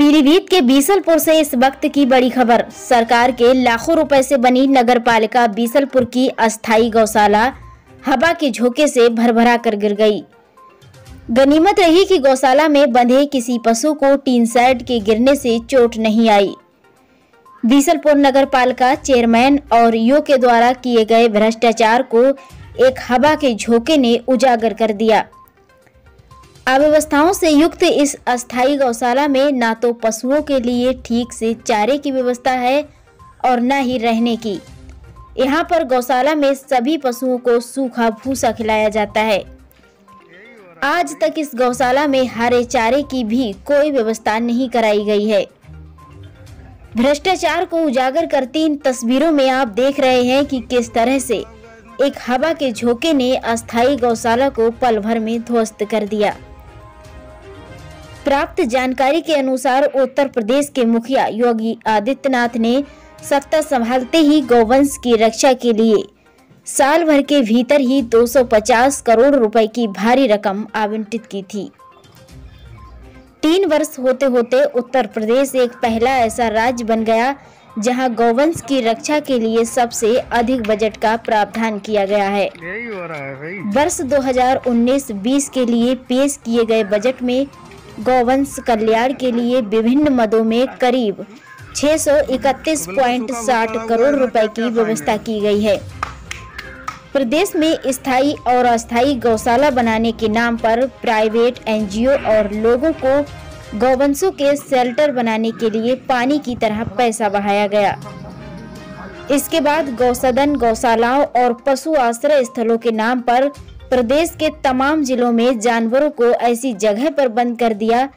पीलीभीत के बीसलपुर से इस वक्त की बड़ी खबर। सरकार के लाखों रुपए से बनी नगरपालिका बीसलपुर की अस्थायी गौशाला हवा के झोंके से भरभरा कर गिर गई। गनीमत रही कि गौशाला में बंधे किसी पशु को टीन शेड के गिरने से चोट नहीं आई। बीसलपुर नगरपालिका चेयरमैन और ईओ के द्वारा किए गए भ्रष्टाचार को एक हवा के झोंके ने उजागर कर दिया। अव्यवस्थाओं से युक्त इस अस्थायी गौशाला में ना तो पशुओं के लिए ठीक से चारे की व्यवस्था है और न ही रहने की। यहाँ पर गौशाला में सभी पशुओं को सूखा भूसा खिलाया जाता है। आज तक इस गौशाला में हरे चारे की भी कोई व्यवस्था नहीं कराई गई है। भ्रष्टाचार को उजागर करती इन तस्वीरों में आप देख रहे हैं कि किस तरह से एक हवा के झोंके ने अस्थायी गौशाला को पल भर में ध्वस्त कर दिया। प्राप्त जानकारी के अनुसार उत्तर प्रदेश के मुखिया योगी आदित्यनाथ ने सत्ता संभालते ही गौवंश की रक्षा के लिए साल भर के भीतर ही 250 करोड़ रुपए की भारी रकम आवंटित की थी। 3 वर्ष होते होते उत्तर प्रदेश एक पहला ऐसा राज्य बन गया जहां गौवंश की रक्षा के लिए सबसे अधिक बजट का प्रावधान किया गया है। वर्ष 2019-20 के लिए पेश किए गए बजट में गौवंश कल्याण के लिए विभिन्न मदों में करीब 631.60 करोड़ रुपए की व्यवस्था की गई है। प्रदेश में स्थायी और अस्थायी गौशाला बनाने के नाम पर प्राइवेट एनजीओ और लोगों को गौवंशों के शेल्टर बनाने के लिए पानी की तरह पैसा बहाया गया। इसके बाद गौसदन, गौशालाओं और पशु आश्रय स्थलों के नाम पर प्रदेश के तमाम जिलों में जानवरों को ऐसी जगह पर बंद कर दिया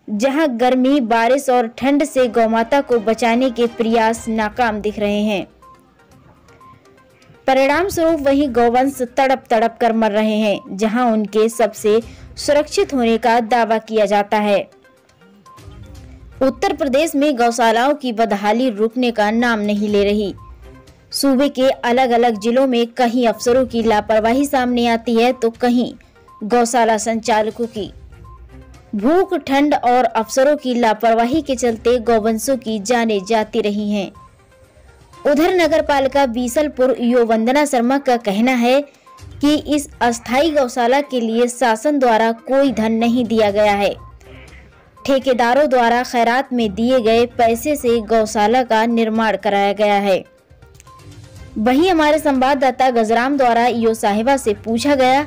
जहां गर्मी, बारिश और ठंड से गौमाता को बचाने के प्रयास नाकाम दिख रहे हैं। परिणाम स्वरूप वही गौवंश तड़प तड़प कर मर रहे हैं जहां उनके सबसे सुरक्षित होने का दावा किया जाता है। उत्तर प्रदेश में गौशालाओं की बदहाली रुकने का नाम नहीं ले रही। सूबे के अलग अलग जिलों में कहीं अफसरों की लापरवाही सामने आती है तो कहीं गौशाला संचालकों की। भूख, ठंड और अफसरों की लापरवाही के चलते गौवंशों की जानें जाती रही हैं। उधर नगरपालिका बीसलपुर ईओ वंदना शर्मा का कहना है कि इस अस्थायी गौशाला के लिए शासन द्वारा कोई धन नहीं दिया गया है। ठेकेदारों द्वारा खैरात में दिए गए पैसे से गौशाला का निर्माण कराया गया है। वहीं हमारे संवाददाता गजराम द्वारा ईओ साहिबा से पूछा गया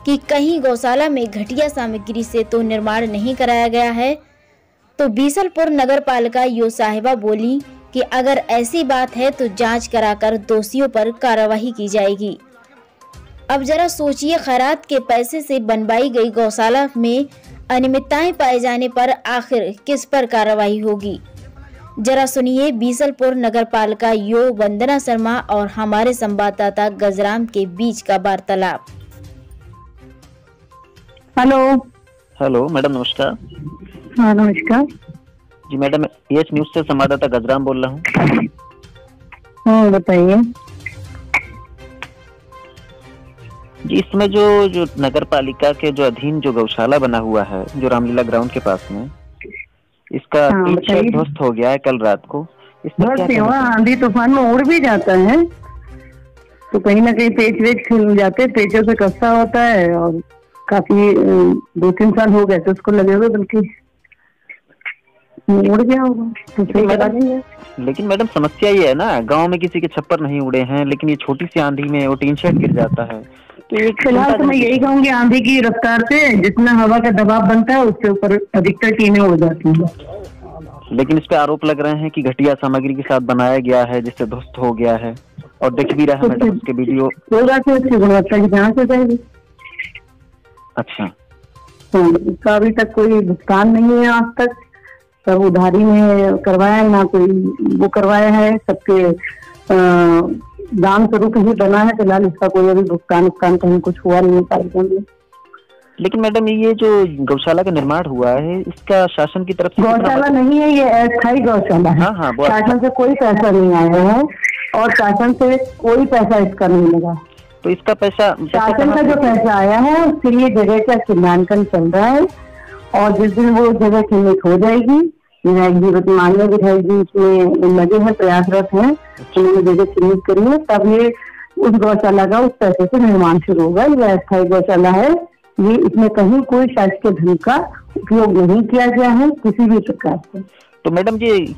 कि कहीं गौशाला में घटिया सामग्री से तो निर्माण नहीं कराया गया है, तो बीसलपुर नगरपालिका ईओ साहिबा बोली कि अगर ऐसी बात है तो जांच कराकर दोषियों पर कार्रवाई की जाएगी। अब जरा सोचिए, खैरात के पैसे से बनवाई गई गौशाला में अनियमितताएं पाए जाने पर आखिर किस पर कार्रवाई होगी। जरा सुनिए बीसलपुर नगरपालिका ईओ वंदना शर्मा और हमारे संवाददाता गजराम के बीच का वार्तालाप। हेलो मैडम, नमस्कार। हाँ नमस्कार जी मैडम, एच न्यूज से संवाददाता गजराम बोल रहा हूँ। हाँ बताइए जी। इसमें जो नगरपालिका के जो अधीन जो गौशाला बना हुआ है जो रामलीला ग्राउंड के पास में, इसका टीन ध्वस्त हो गया है कल रात को। आंधी तूफान में उड़ भी जाता है तो कहीं ना कहीं पेच वेच खुल जाते हैं, पेचों से कस्सा होता है और काफी 2-3 साल हो गए तो उसको लगे हुए, बल्कि उड़ गया होगा। लेकिन मैडम समस्या ये है ना, गांव में किसी के छप्पर नहीं उड़े हैं, लेकिन ये छोटी सी आंधी में वो टीन शेड गिर जाता है। तो ये फिलहाल तो मैं यही कहूँगी, आंधी की रफ्तार से जितना हवा का दबाव बनता है उसके ऊपर अधिकतर टीनें उड़ जाती हैं। लेकिन इस पे आरोप लग रहे हैं कि घटिया सामग्री के साथ बनाया गया है जिससे ध्वस्त हो गया है, और देख भी रहा है मैडम उसके वीडियो। उसकी गुणवत्ता की जाँच हो जाएगी। अच्छा, इसका अभी तक कोई भुगतान नहीं है, आज तक सब उधारी में करवाया, ना कोई वो करवाया है, सबके दान स्वरूप ही बना है। फिलहाल इसका कोई अभी भुगतान कहीं कुछ हुआ नहीं है। लेकिन मैडम ये जो गौशाला का निर्माण हुआ है, इसका शासन की तरफ से गौशाला नहीं है, ये अस्थायी गौशाला है। हाँ, शासन से कोई पैसा नहीं आया है और शासन से कोई पैसा इसका नहीं लगा। तो इसका पैसा शासन का जो पैसा आया है उसके लिए जगह का चिन्हांकन चल रहा है और जिस दिन वो जगह चिन्हित हो जाएगी, विधायक जी मान्य विधायक जी इसमें लगे हैं, प्रयासरत हैं, उन्होंने जगह चिन्हित करी है, तब ये उस गौशाला का उस पैसे से निर्माण शुरू होगा। ये अस्थायी गौशाला है, ये इसमें कहीं कोई शासकीय धन का उपयोग नहीं किया गया है किसी भी प्रकार से। तो मैडम जी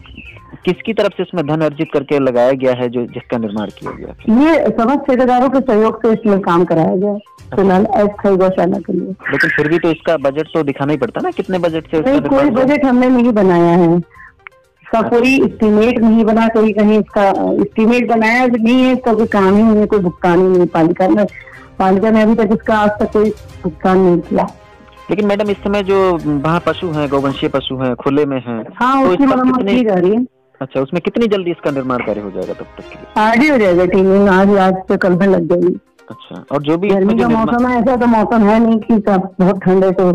किसकी तरफ से इसमें धन अर्जित करके लगाया गया है जो जिसका निर्माण किया गया है? ये समस्त ठेकेदारों के सहयोग से इसमें काम कराया गया फिलहाल अस्थायी गौशाला के लिए। लेकिन फिर भी तो इसका बजट तो दिखाना ही पड़ता ना, कितने बजट से? नहीं, कोई बजट हमने नहीं बनाया है, इसका कोई एस्टीमेट नहीं बना, कोई कहीं इसका एस्टीमेट बनाया नहीं है, इसका कोई काम ही नहीं है, कोई भुगतान ही नहीं। पालिका ने अभी तक इसका आज तक कोई भुगतान नहीं किया। लेकिन मैडम इस समय जो वहाँ पशु हैं, गौवंशीय पशु हैं, खुले में हैं, हाँ, तो उसकी मरम्मत की जा रही है। अच्छा, उसमें कितनी जल्दी इसका निर्माण कार्य हो जाएगा तब तक के लिए? आज ही हो जाएगा, टीमिंग आज से कल में लग जाएगी। अच्छा, और जो भी गर्मी का मौसम है, ऐसा तो मौसम है नहीं कि बहुत ठंड है तो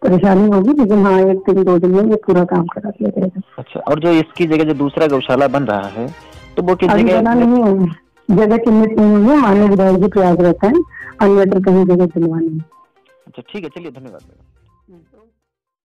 परेशानी होगी, लेकिन हाँ 1-2 दिन में ये पूरा काम करा दिया जाएगा। अच्छा, और जो इसकी जगह जो दूसरा गौशाला बन रहा है तो वो किस जगह बना नहीं है, जगह चिन्हित नहीं हुई है, माननीय विधायक जी प्रयास रहता है अन्यत्र कहीं जगह चिन्हवानी है। अच्छा ठीक है, चलिए धन्यवाद।